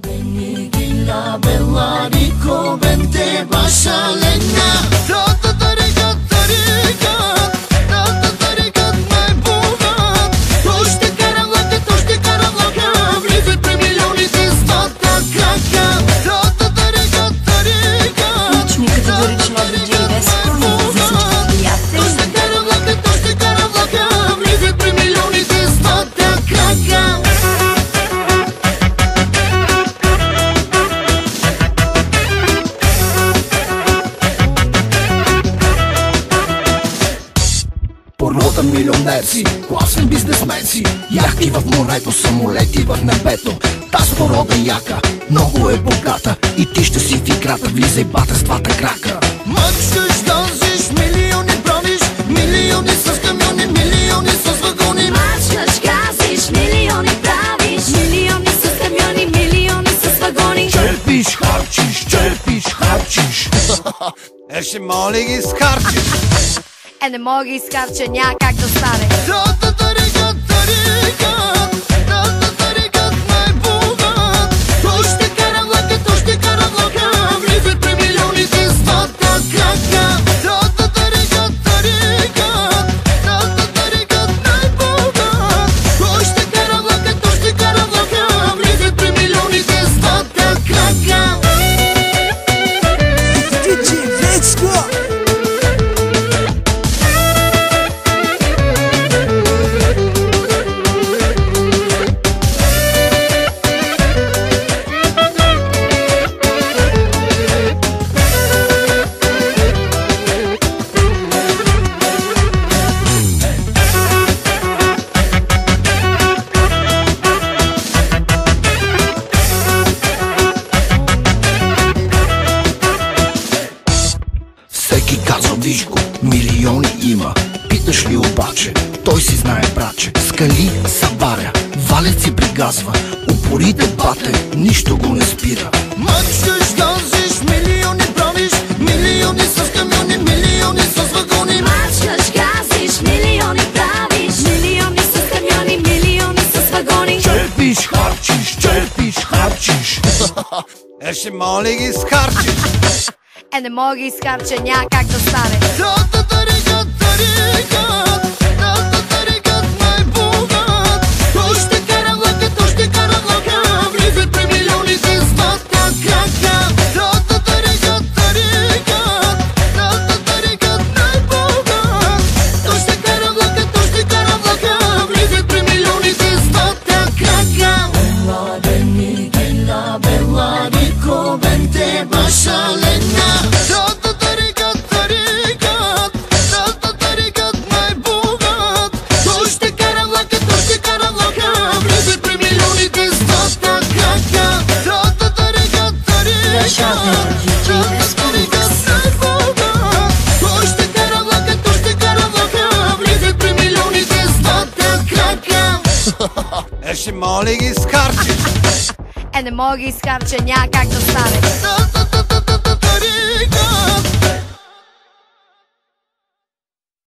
Gilla bella dico vente basalena. Tata tarikat tarikat, tata tarikat mai bogat. Toște karavlaka, влизат при милионите стота крака. Тата тарикат тarikat. Учни категорично от диджей Веско и за всички приятели. Toște karavlaka, влизат при милионите стота крака. Порнота милионер си, класен бизнесмен си. Яхти в морето, самолети в небето. Таз порода яка, много е богата. И ти ще си в играта, влизай бата с двата крака. Мъчкаш, дължиш, милиони правиш. Милиони с камиони, милиони с вагони. Мачкаш, газиш, милиони правиш. Милиони с камиони, милиони с вагони. Черпиш, харчиш. Ще моли ги схарчиш. Не мога изхарча, няма как да стане. Тата тарикат тarikat, тата тарикат mai bogat. Toște karavlaka, влизат при милионите стота крака. Тата тарикат tarikat, тата тарикат mai bogat. Toște karavlaka, влизат при милионите стота крака. Диджей Веско. Всеки казва виж го, милиони има. Питаш ли обаче, той си знае братче. Скали събаря, валец си пригазва. Упорите бате, нищо го не спира. Мъчкаш, дължиш, милиони правиш. Милиони с камиони, милиони с вагони. Мачкаш, газиш, милиони правиш. Милиони с камиони, милиони с вагони. Черпиш, харчиш. Ще моли ги схарчиш. Не мога изхарча, няма как да стане. Тата тарикат tarikat, тата тарикат mai bogat. Toște karavlaka, влизат при милионите стота крака. Тата тарикат tarikat, тата тарикат mai bogat. Toște karavlaka, влизат при милионите стота крака. Gilla bella dico vente basalena. Tata tarikat mai bogat. Toște karavlaka, влизат при милионите стота крака. Тата тарикат mai bogat. Toște karavlaka, влизат при милионите стота крака. Ще моли ги схарчиш. Не мога изхарча, няма как да стане. Tata tarikat.